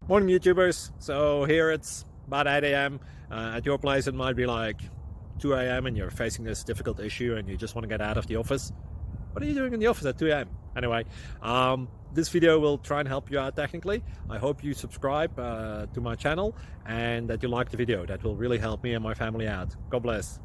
Morning YouTubers. So here it's about 8 a.m. At your place it might be like 2 a.m. and you're facing this difficult issue and you just want to get out of the office. What are you doing in the office at 2 a.m.? Anyway, this video will try and help you out technically. I hope you subscribe to my channel and that you like the video. That will really help me and my family out. God bless.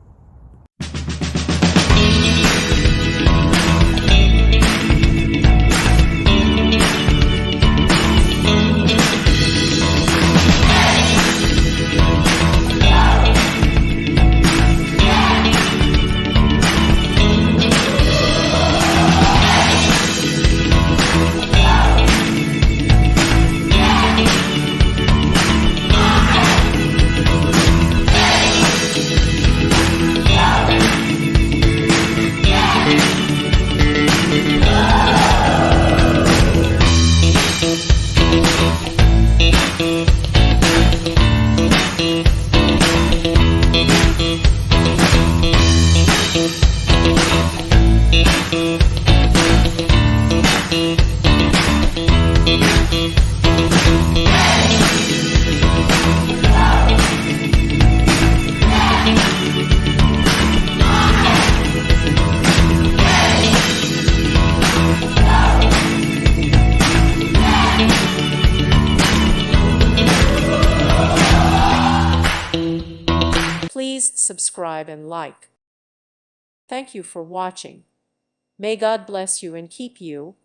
Please subscribe and like. Thank you for watching. May God bless you and keep you.